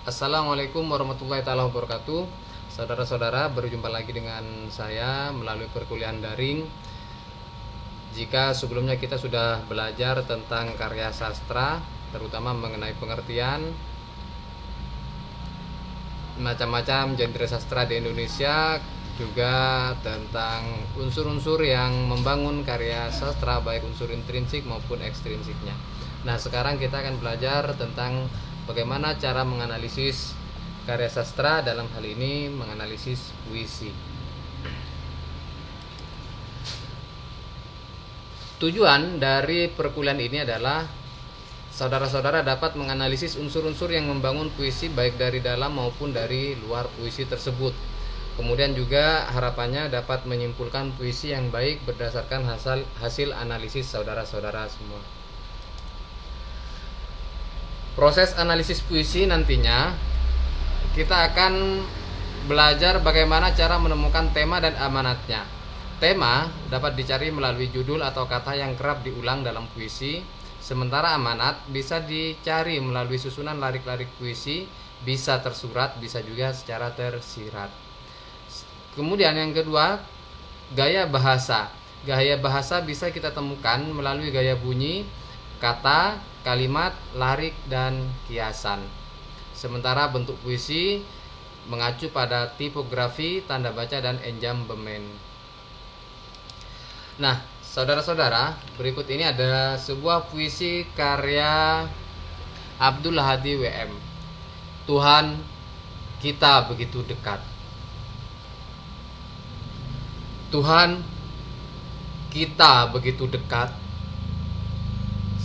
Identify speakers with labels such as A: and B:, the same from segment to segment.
A: Assalamualaikum warahmatullahi wabarakatuh. Saudara-saudara, berjumpa lagi dengan saya melalui perkuliahan daring. Jika sebelumnya kita sudah belajar tentang karya sastra, terutama mengenai pengertian macam-macam genre sastra di Indonesia, juga tentang unsur-unsur yang membangun karya sastra, baik unsur intrinsik maupun ekstrinsiknya. Nah, sekarang kita akan belajar tentang bagaimana cara menganalisis karya sastra, dalam hal ini menganalisis puisi. Tujuan dari perkuliahan ini adalah saudara-saudara dapat menganalisis unsur-unsur yang membangun puisi baik dari dalam maupun dari luar puisi tersebut. Kemudian juga harapannya dapat menyimpulkan puisi yang baik berdasarkan hasil analisis saudara-saudara semua. Proses analisis puisi nantinya kita akan belajar bagaimana cara menemukan tema dan amanatnya. Tema dapat dicari melalui judul atau kata yang kerap diulang dalam puisi, sementara amanat bisa dicari melalui susunan lirik-lirik puisi, bisa tersurat, bisa juga secara tersirat. Kemudian yang kedua, gaya bahasa. Gaya bahasa bisa kita temukan melalui gaya bunyi, kata, kalimat, lirik, dan kiasan. Sementara bentuk puisi mengacu pada tipografi, tanda baca, dan enjambemen. Nah, saudara-saudara, berikut ini ada sebuah puisi karya Abdul Hadi WM. Tuhan, kita begitu dekat. Tuhan, kita begitu dekat.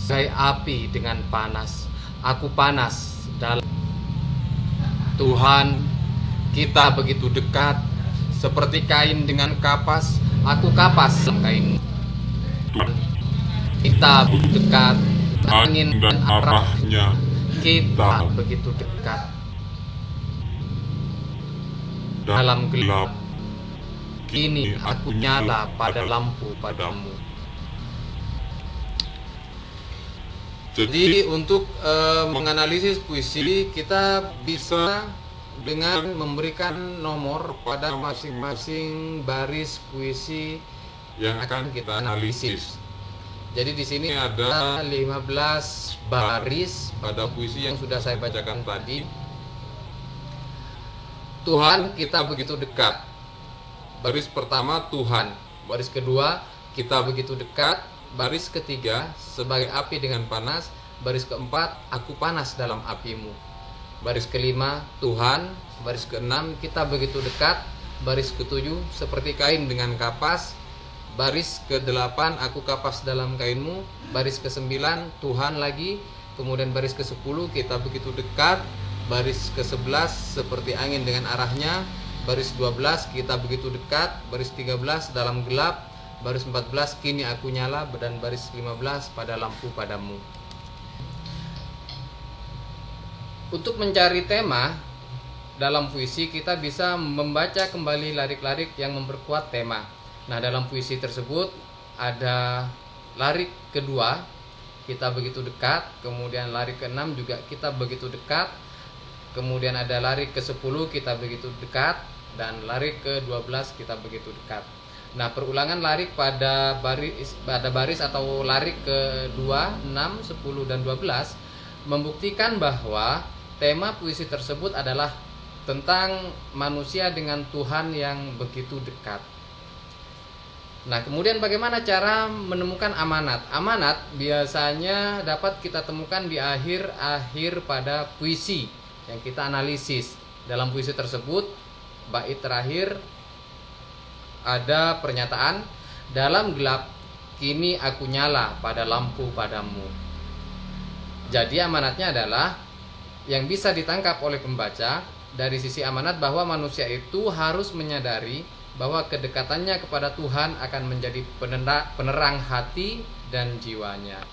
A: Saya api dengan panas, aku panas dalam. Tuhan, kita begitu dekat, seperti kain dengan kapas, aku kapas dalam kain. Kita begitu dekat, angin dan arahnya, kita begitu dekat. Dalam gelap, kini aku nyala pada lampu padamu. Jadi untuk menganalisis puisi, kita bisa dengan memberikan nomor pada masing-masing baris puisi yang akan kita analisis. Jadi di sini ada 15 baris pada puisi yang sudah saya bacakan tadi. Tuhan, kita begitu dekat. Baris pertama, Tuhan. Baris kedua, kita begitu dekat. Baris ketiga, sebagai api dengan panas. Baris keempat, aku panas dalam apimu. Baris kelima, Tuhan. Baris keenam, kita begitu dekat. Baris ketujuh, seperti kain dengan kapas. Baris kedelapan, aku kapas dalam kainmu. Baris kesembilan, Tuhan lagi. Kemudian baris ke-10, kita begitu dekat. Baris ke-11, seperti angin dengan arahnya. Baris 12, kita begitu dekat. Baris 13, dalam gelap. Baris 14, kini aku nyala. Dan baris 15, pada lampu padamu. Untuk mencari tema dalam puisi, kita bisa membaca kembali lirik-lirik yang memperkuat tema. Nah, dalam puisi tersebut ada lirik kedua, kita begitu dekat. Kemudian lirik ke-6 juga, kita begitu dekat. Kemudian ada lirik ke-10, kita begitu dekat. Dan lirik ke-12, kita begitu dekat. Nah, perulangan lirik pada baris atau lirik ke-2, 6, 10, dan 12 membuktikan bahwa tema puisi tersebut adalah tentang manusia dengan Tuhan yang begitu dekat. Nah, kemudian bagaimana cara menemukan amanat? Amanat biasanya dapat kita temukan di akhir-akhir pada puisi yang kita analisis. Dalam puisi tersebut, bait terakhir ada pernyataan, dalam gelap kini aku nyala pada lampu padamu. Jadi amanatnya adalah yang bisa ditangkap oleh pembaca dari sisi amanat bahwa manusia itu harus menyadari bahwa kedekatannya kepada Tuhan akan menjadi penerang hati dan jiwanya.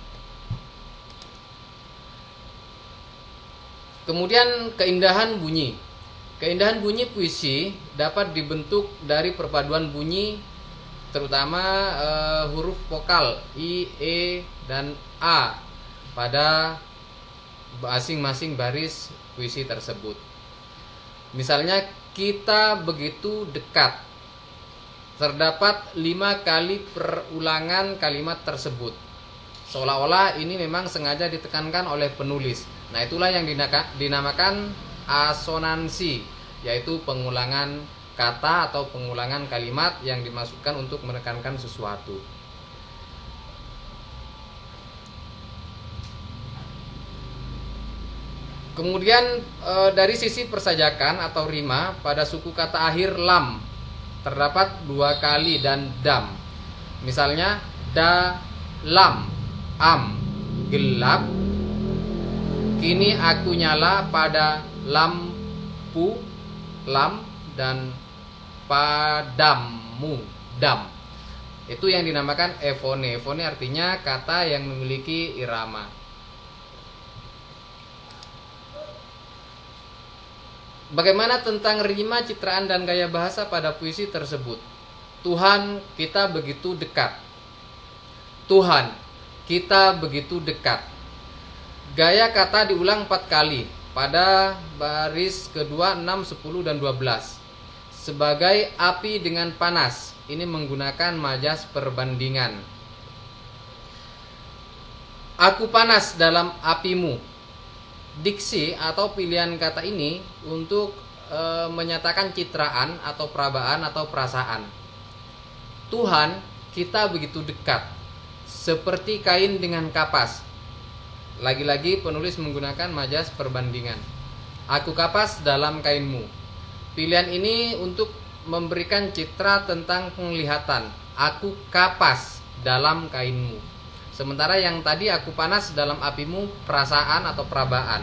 A: Kemudian keindahan bunyi. Keindahan bunyi puisi dapat dibentuk dari perpaduan bunyi, terutama huruf vokal I, E, dan A pada masing-masing baris puisi tersebut. Misalnya kita begitu dekat, terdapat 5 kali perulangan kalimat tersebut, seolah-olah ini memang sengaja ditekankan oleh penulis. Nah, itulah yang dinamakan asonansi, yaitu pengulangan kata atau pengulangan kalimat yang dimasukkan untuk menekankan sesuatu. Kemudian dari sisi persajakan atau rima, pada suku kata akhir lam terdapat 2 kali dan dam. Misalnya lam, am, gelap, kini aku nyala pada lampu, lam, dan padamu, dam. Itu yang dinamakan efone. Efone artinya kata yang memiliki irama. Bagaimana tentang rima, citraan, dan gaya bahasa pada puisi tersebut? Tuhan, kita begitu dekat. Tuhan, kita begitu dekat. Gaya kata diulang 4 kali pada baris kedua, 6, 10, dan 12. Sebagai api dengan panas, ini menggunakan majas perbandingan. Aku panas dalam apimu. Diksi atau pilihan kata ini untuk menyatakan citraan atau perabaan atau perasaan. Tuhan, kita begitu dekat, seperti kain dengan kapas. Lagi-lagi penulis menggunakan majas perbandingan. Aku kapas dalam kainmu. Pilihan ini untuk memberikan citra tentang penglihatan. Aku kapas dalam kainmu. Sementara yang tadi aku panas dalam apimu, perasaan atau perabaan.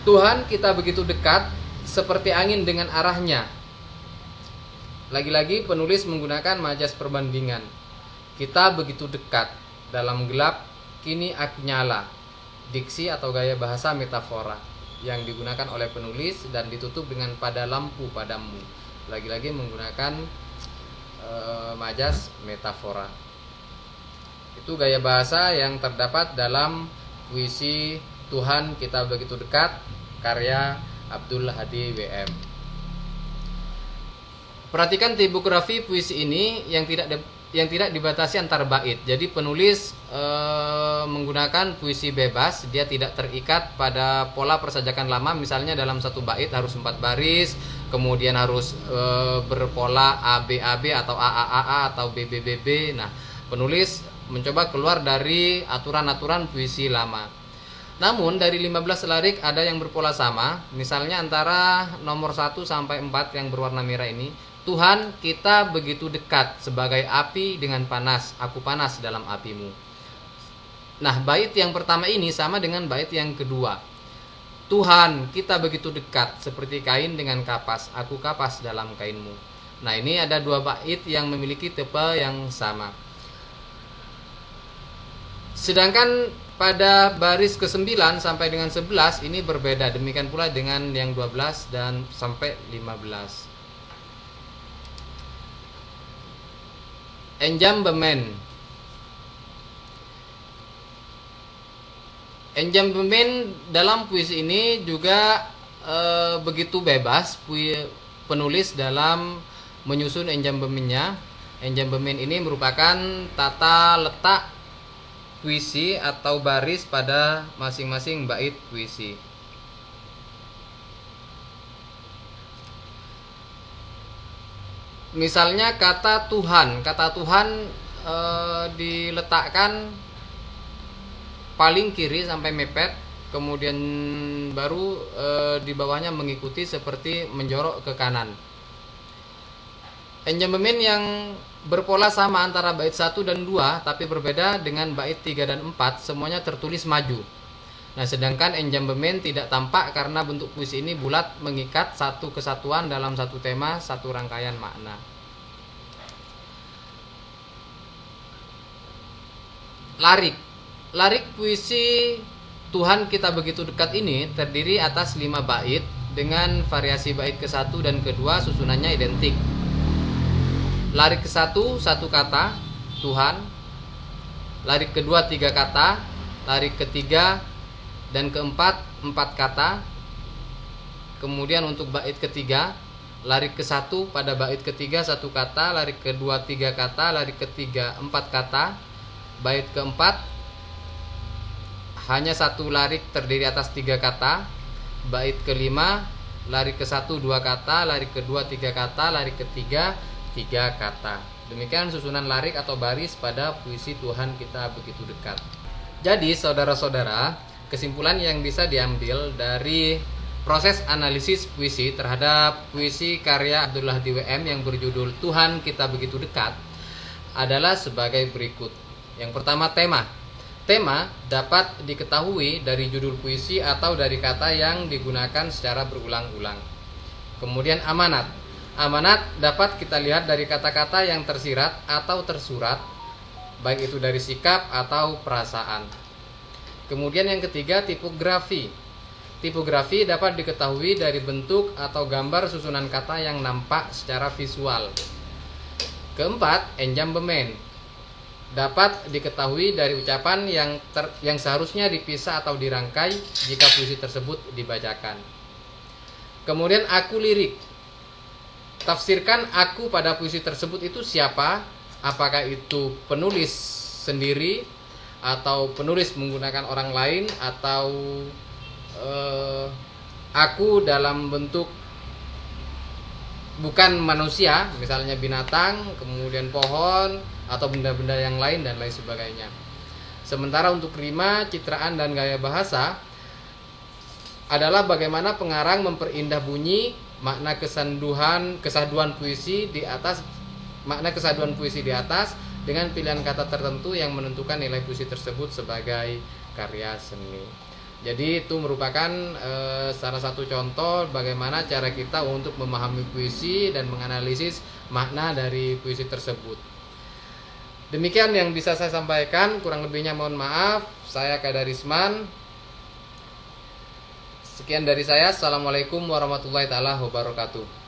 A: Tuhan, kita begitu dekat, seperti angin dengan arahnya. Lagi-lagi penulis menggunakan majas perbandingan. Kita begitu dekat, dalam gelap, kini aku nyala. Diksi atau gaya bahasa metafora yang digunakan oleh penulis dan ditutup dengan pada lampu padamu. Lagi-lagi menggunakan majas metafora. Itu gaya bahasa yang terdapat dalam puisi Tuhan, Kita Begitu Dekat, karya Abdul Hadi WM. Perhatikan tipografi puisi ini yang tidak dibatasi antar bait. Jadi penulis menggunakan puisi bebas, dia tidak terikat pada pola persajakan lama. Misalnya dalam satu bait harus 4 baris, kemudian harus berpola ABAB atau AAAA atau BBBB. Nah, penulis mencoba keluar dari aturan-aturan puisi lama. Namun dari 15 lirik ada yang berpola sama. Misalnya antara nomor 1 sampai 4 yang berwarna merah ini. Tuhan, kita begitu dekat, sebagai api dengan panas, aku panas dalam apimu. Nah, bait yang pertama ini sama dengan bait yang kedua. Tuhan, kita begitu dekat, seperti kain dengan kapas, aku kapas dalam kainmu. Nah, ini ada 2 bait yang memiliki tipe yang sama. Sedangkan pada baris ke-9 sampai dengan 11 ini berbeda. Demikian pula dengan yang 12 dan sampai 15. Enjambemen. Enjambemen dalam puisi ini juga begitu bebas penulis dalam menyusun enjambemennya. Enjambemen ini merupakan tata letak puisi atau baris pada masing-masing bait puisi. Misalnya kata Tuhan diletakkan paling kiri sampai mepet, kemudian baru di bawahnya mengikuti seperti menjorok ke kanan. Enjambemen yang berpola sama antara bait 1 dan 2 tapi berbeda dengan bait 3 dan 4 semuanya tertulis maju. Nah, sedangkan enjambemen tidak tampak karena bentuk puisi ini bulat mengikat satu kesatuan dalam satu tema, satu rangkaian makna. Larik puisi Tuhan, Kita Begitu Dekat ini terdiri atas 5 bait dengan variasi bait ke-1 dan ke-2 susunannya identik. Larik ke-1 1 kata, Tuhan. Larik ke-2 3 kata. Larik ke-3 dan keempat 4 kata. Kemudian untuk bait ketiga, larik ke-1 pada bait ketiga 1 kata, larik kedua 3 kata, larik ketiga 4 kata. Bait keempat hanya 1 larik terdiri atas 3 kata. Bait kelima, larik ke-1 2 kata, larik kedua 3 kata, larik ketiga 3 kata. Demikian susunan larik atau baris pada puisi Tuhan Kita Begitu Dekat. Jadi saudara-saudara, kesimpulan yang bisa diambil dari proses analisis puisi terhadap puisi karya Abdullah DWM yang berjudul Tuhan Kita Begitu Dekat adalah sebagai berikut. Yang pertama, tema. Tema dapat diketahui dari judul puisi atau dari kata yang digunakan secara berulang-ulang. Kemudian amanat. Amanat dapat kita lihat dari kata-kata yang tersirat atau tersurat, baik itu dari sikap atau perasaan. Kemudian yang ketiga, tipografi. Tipografi dapat diketahui dari bentuk atau gambar susunan kata yang nampak secara visual. Keempat, enjambemen. Dapat diketahui dari ucapan yang seharusnya dipisah atau dirangkai jika puisi tersebut dibacakan. Kemudian aku lirik. Tafsirkan aku pada puisi tersebut itu siapa? Apakah itu penulis sendiri atau penulis menggunakan orang lain, atau aku dalam bentuk bukan manusia, misalnya binatang, kemudian pohon, atau benda-benda yang lain dan lain sebagainya. Sementara untuk rima, citraan, dan gaya bahasa adalah bagaimana pengarang memperindah bunyi, makna kesaduan puisi di atas dengan pilihan kata tertentu yang menentukan nilai puisi tersebut sebagai karya seni. Jadi itu merupakan salah satu contoh bagaimana cara kita untuk memahami puisi dan menganalisis makna dari puisi tersebut. Demikian yang bisa saya sampaikan, kurang lebihnya mohon maaf. Saya Kadarisman. Sekian dari saya. Assalamualaikum warahmatullahi wabarakatuh.